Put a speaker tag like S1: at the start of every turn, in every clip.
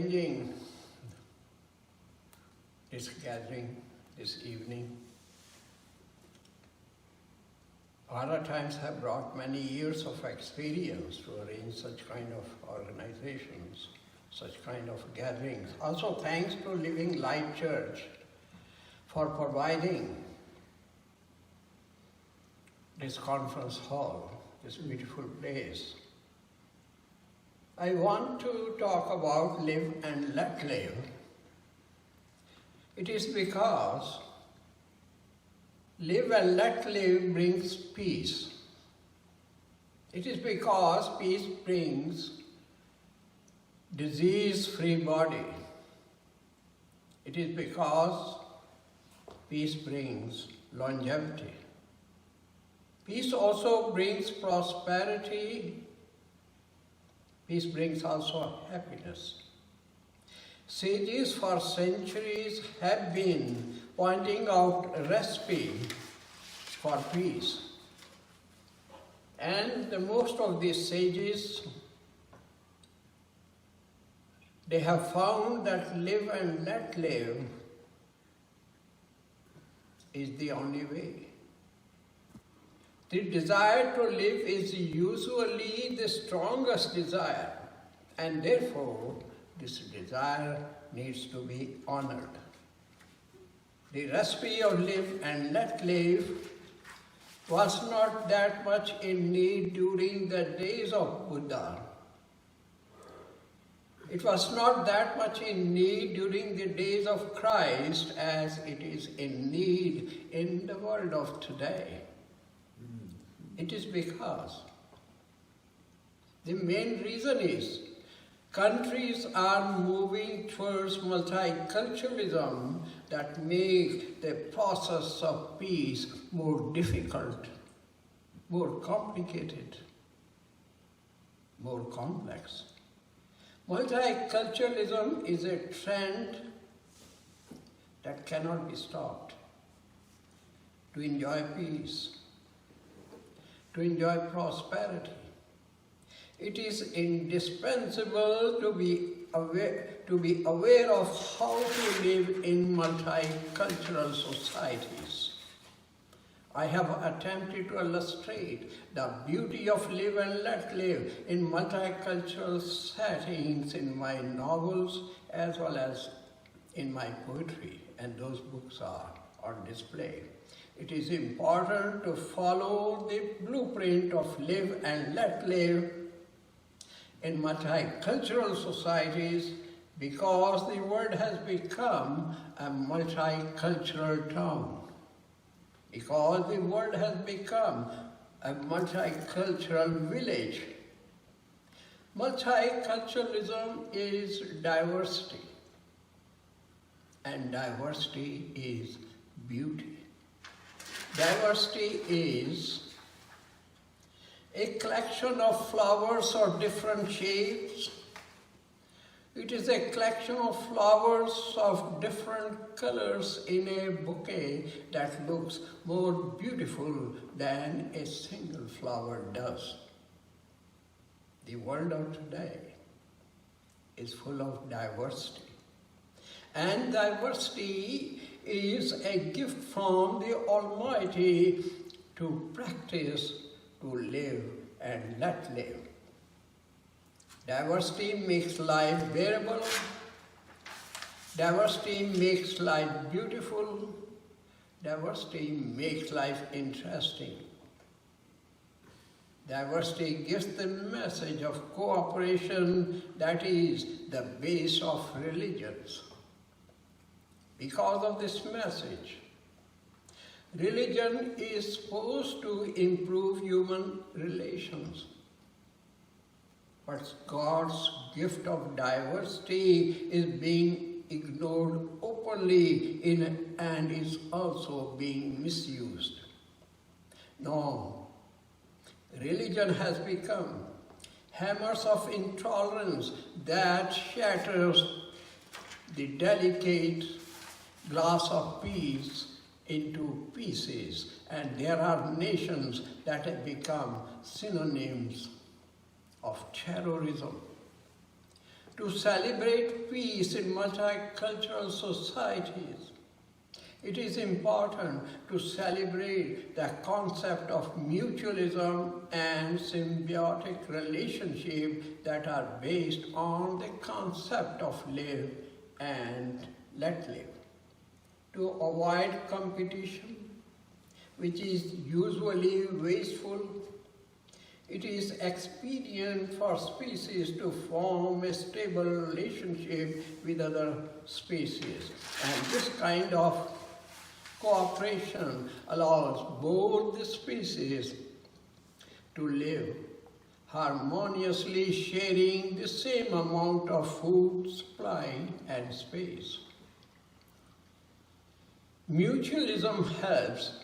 S1: arranging this gathering this evening. Other times have brought many years of experience to arrange such kind of organizations, such kind of gatherings. Also thanks to Living Light Church for providing this conference hall, this beautiful place. I want to talk about live and let live. It is because live and let live brings peace. It is because peace brings disease-free body. It is because peace brings longevity. Peace also brings prosperity. Peace brings also happiness. Sages for centuries have been pointing out a recipe for peace. And the most of these sages, they have found that live and let live is the only way. The desire to live is usually the strongest desire, and therefore this desire needs to be honored. The recipe of live and let live was not that much in need during the days of Buddha. It was not that much in need during the days of Christ as it is in need in the world of today. It is because the main reason is countries are moving towards multiculturalism that make the process of peace more difficult, more complicated, more complex. Multiculturalism is a trend that cannot be stopped. To enjoy peace, to enjoy prosperity, it is indispensable to be aware of how to live in multicultural societies. I have attempted to illustrate the beauty of live and let live in multicultural settings in my novels as well as in my poetry, and those books are on display. It is important to follow the blueprint of live and let live in multicultural societies because the world has become a multicultural town. Because the world has become a multicultural village. Multiculturalism is diversity, and diversity is beauty. Diversity is a collection of flowers of different shapes. It is a collection of flowers of different colors in a bouquet that looks more beautiful than a single flower does. The world of today is full of diversity. And diversity is a gift from the Almighty to practice, to live and let live. Diversity makes life bearable. Diversity makes life beautiful. Diversity makes life interesting. Diversity gives the message of cooperation that is the base of religions. Because of this message, religion is supposed to improve human relations. But God's gift of diversity is being ignored openly and is also being misused. No, religion has become hammers of intolerance that shatters the delicate glass of peace into pieces, and there are nations that have become synonyms of terrorism. To celebrate peace in multicultural societies, it is important to celebrate the concept of mutualism and symbiotic relationship that are based on the concept of live and let live. To avoid competition, which is usually wasteful, it is expedient for species to form a stable relationship with other species. And this kind of cooperation allows both the species to live harmoniously, sharing the same amount of food supply and space. Mutualism helps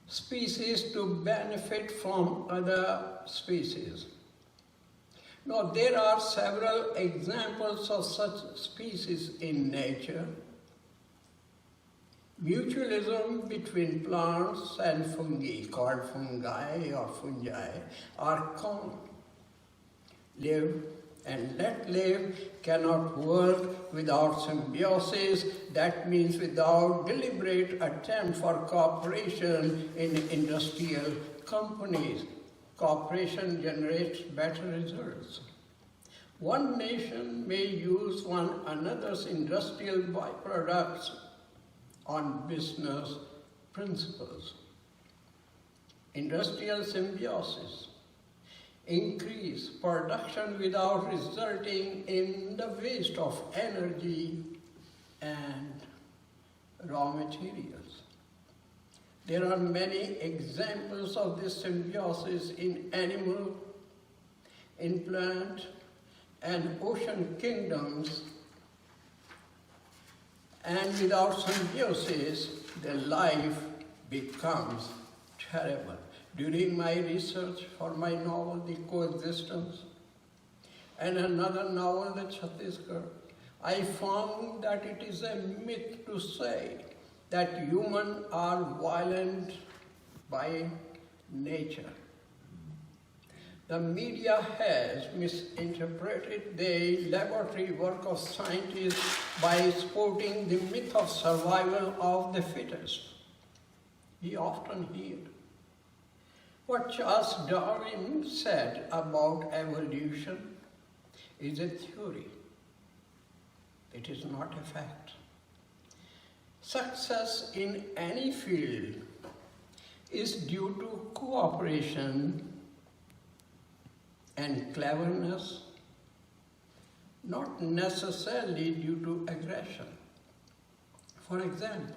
S1: species to benefit from other species. Now, there are several examples of such species in nature. Mutualism between plants and fungi, called fungi or fungi, are common. Live and let live cannot work without symbiosis. That means without deliberate attempt for cooperation in industrial companies. Cooperation generates better results. One nation may use one another's industrial byproducts on business principles. Industrial symbiosis increase production without resulting in the waste of energy and raw materials. There are many examples of this symbiosis in animal, in plant, and ocean kingdoms. And without symbiosis, the life becomes terrible. During my research for my novel, The Coexistence, and another novel, The Chhattisgarh, I found that it is a myth to say that humans are violent by nature. The media has misinterpreted the laboratory work of scientists by exporting the myth of survival of the fittest. We often hear what Charles Darwin said about evolution is a theory. It is not a fact. Success in any field is due to cooperation and cleverness, not necessarily due to aggression. For example,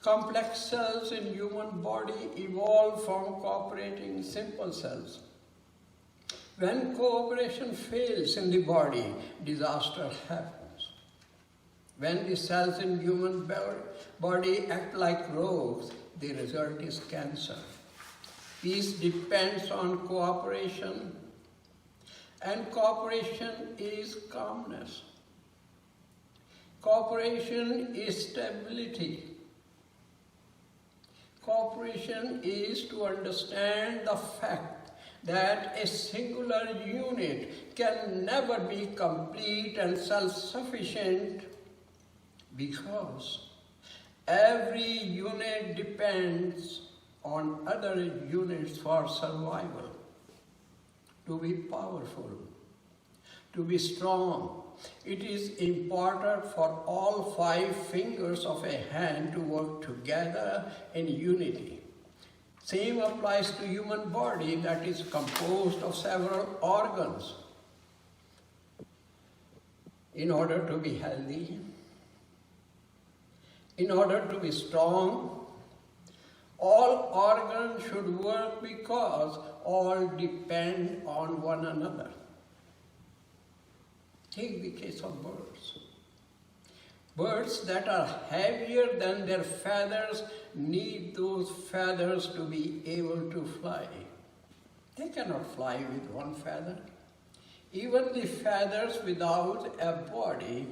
S1: complex cells in human body evolve from cooperating simple cells. When cooperation fails in the body, disaster happens. When the cells in human body act like rogues, the result is cancer. Peace depends on cooperation, and cooperation is calmness. Cooperation is stability. Cooperation is to understand the fact that a singular unit can never be complete and self-sufficient because every unit depends on other units for survival. To be powerful, to be strong, it is important for all 5 fingers of a hand to work together in unity. Same applies to human body that is composed of several organs. In order to be healthy, in order to be strong, all organs should work because all depend on one another. Take the case of birds. Birds that are heavier than their feathers need those feathers to be able to fly. They cannot fly with one feather. Even the feathers without a body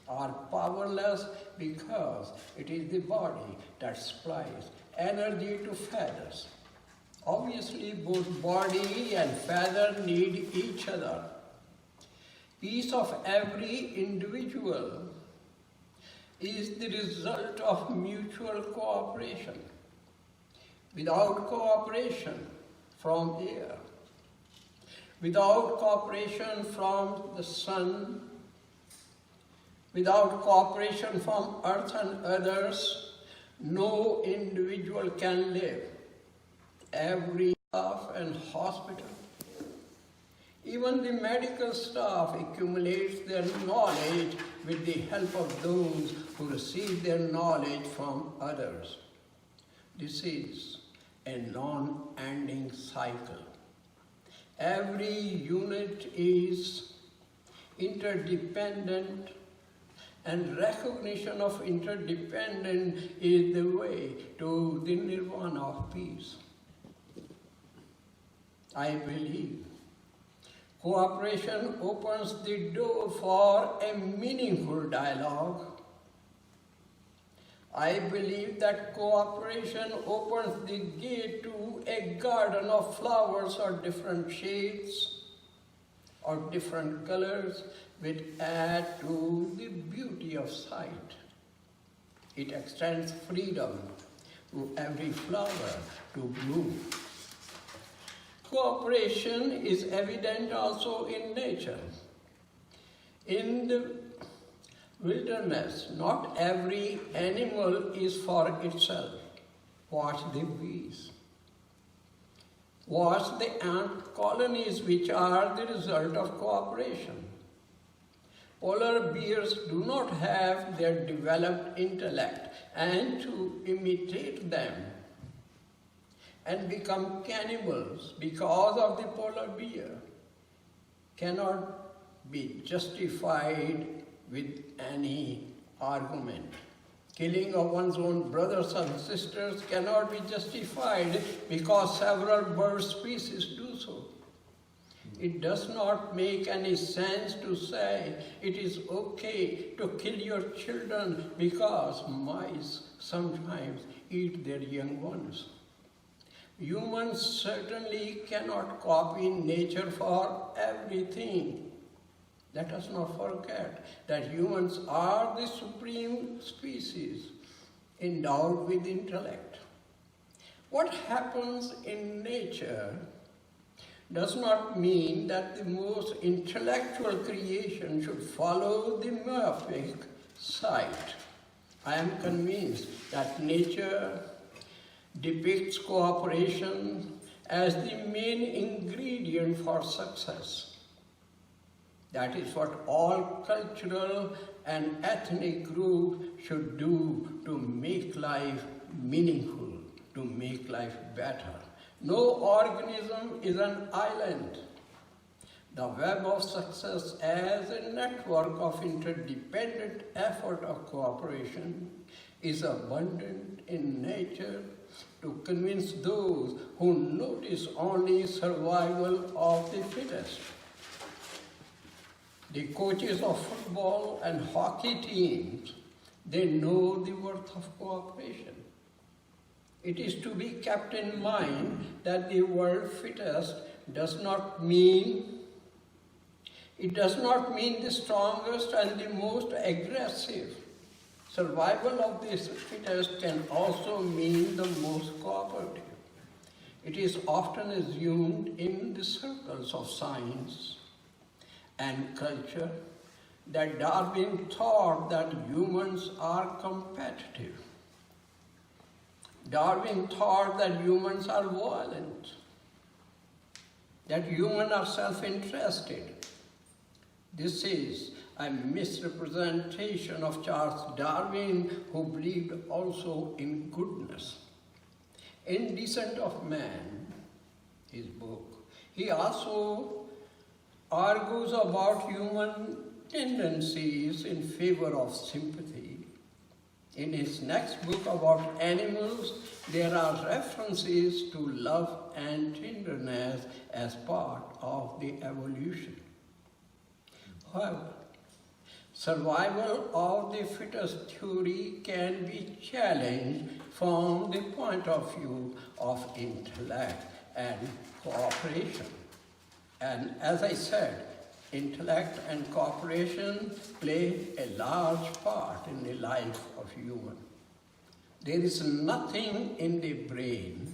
S1: are powerless because it is the body that supplies energy to feathers. Obviously, both body and feather need each other. Peace of every individual is the result of mutual cooperation. Without cooperation from air, without cooperation from the sun, without cooperation from earth and others, no individual can live. Every staff and hospital, even the medical staff accumulates their knowledge with the help of those who receive their knowledge from others. This is a non-ending cycle. Every unit is interdependent, and recognition of interdependence is the way to the nirvana of peace. I believe cooperation opens the door for a meaningful dialogue. I believe that cooperation opens the gate to a garden of flowers of different shades or different colors, which add to the beauty of sight. It extends freedom to every flower to bloom. Cooperation is evident also in nature. In the wilderness, not every animal is for itself. Watch the bees. Watch the ant colonies, which are the result of cooperation. Polar bears do not have their developed intellect, and to imitate them and become cannibals because of the polar bear cannot be justified with any argument. Killing of one's own brothers and sisters cannot be justified because several bird species do so. It does not make any sense to say it is okay to kill your children because mice sometimes eat their young ones. Humans certainly cannot copy nature for everything. Let us not forget that humans are the supreme species endowed with intellect. What happens in nature does not mean that the most intellectual creation should follow the myopic sight. I am convinced that nature depicts cooperation as the main ingredient for success. That is what all cultural and ethnic groups should do to make life meaningful, to make life better. No organism is an island. The web of success as a network of interdependent effort of cooperation is abundant in nature to convince those who notice only survival of the fittest. The coaches of football and hockey teams, they know the worth of cooperation. It is to be kept in mind that the word fittest does not mean the strongest and the most aggressive. Survival of the fittest can also mean the most cooperative. It is often assumed in the circles of science and culture that Darwin thought that humans are competitive. Darwin thought that humans are violent, that humans are self-interested. This is a misrepresentation of Charles Darwin, who believed also in goodness. In Descent of Man, his book, he also argues about human tendencies in favor of sympathy. In his next book about animals, there are references to love and tenderness as part of the evolution. However, survival of the fittest theory can be challenged from the point of view of intellect and cooperation. And as I said, intellect and cooperation play a large part in the life of human. There is nothing in the brain,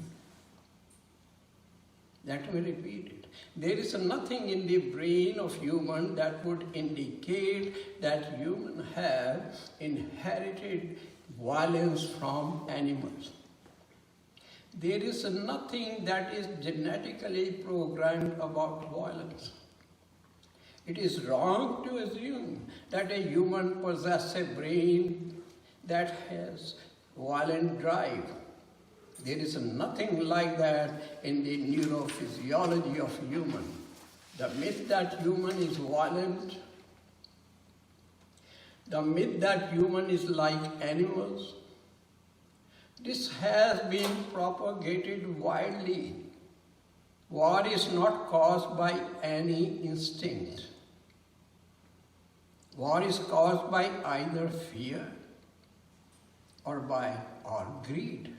S1: let me repeat it, there is nothing in the brain of human that would indicate that human have inherited violence from animals. There is nothing that is genetically programmed about violence. It is wrong to assume that a human possesses a brain that has violent drive. There is nothing like that in the neurophysiology of human. The myth that human is violent, the myth that human is like animals, this has been propagated widely. War is not caused by any instinct. War is caused by either fear or greed.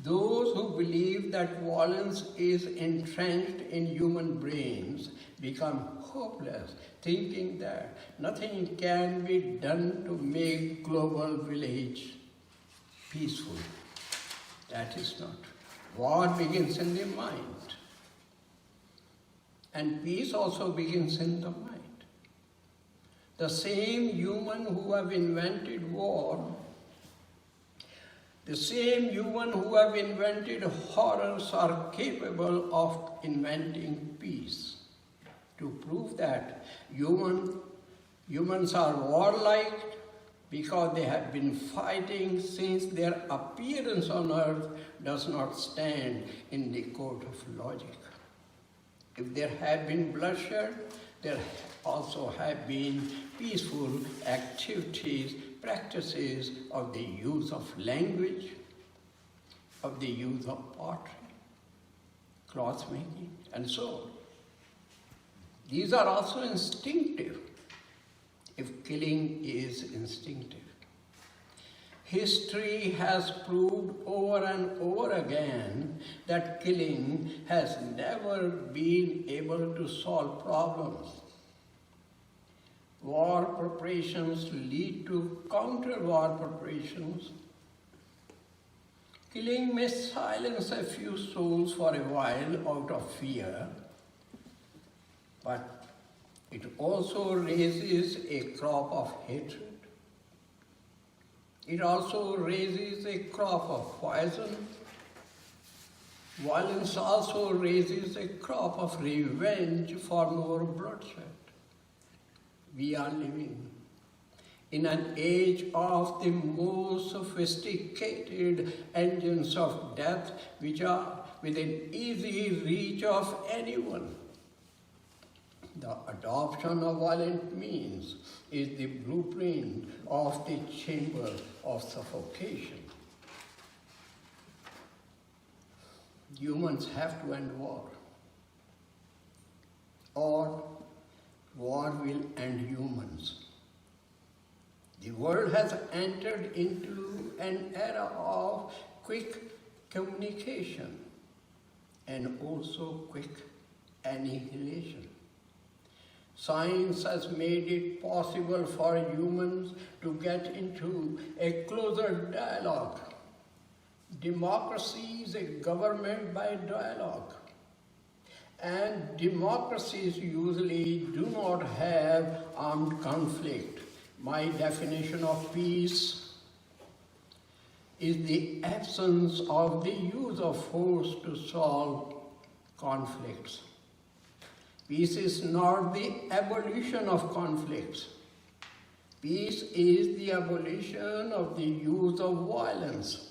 S1: Those who believe that violence is entrenched in human brains become hopeless, thinking that nothing can be done to make global village peaceful. That is not. War begins in the mind. And peace also begins in the mind. The same human who have invented war, the same human who have invented horrors are capable of inventing peace. To prove that humans are warlike because they have been fighting since their appearance on earth does not stand in the court of logic. If there have been bloodshed, there also have been peaceful activities, practices of the use of language, of the use of pottery, cloth making, and so on. These are also instinctive, if killing is instinctive. History has proved over and over again that killing has never been able to solve problems. War preparations lead to counter-war preparations. Killing may silence a few souls for a while out of fear, but it also raises a crop of hatred. It also raises a crop of poison. Violence also raises a crop of revenge for more bloodshed. We are living in an age of the most sophisticated engines of death which are within easy reach of anyone. The adoption of violent means is the blueprint of the chamber of suffocation. Humans have to end war, or war will end humans. The world has entered into an era of quick communication and also quick annihilation. Science has made it possible for humans to get into a closer dialogue. Democracy is a government by dialogue. And democracies usually do not have armed conflict. My definition of peace is the absence of the use of force to solve conflicts. Peace is not the abolition of conflicts. Peace is the abolition of the use of violence.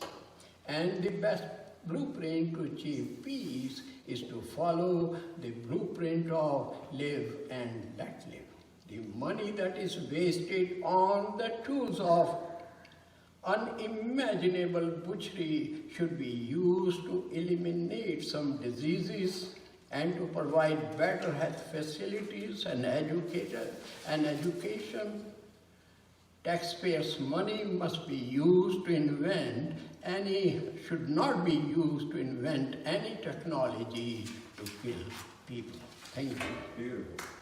S1: And the best blueprint to achieve peace is to follow the blueprint of live and let live. The money that is wasted on the tools of unimaginable butchery should be used to eliminate some diseases and to provide better health facilities and education. Taxpayers' money must be used to should not be used to invent any technology to kill people. Thank you.
S2: Beautiful.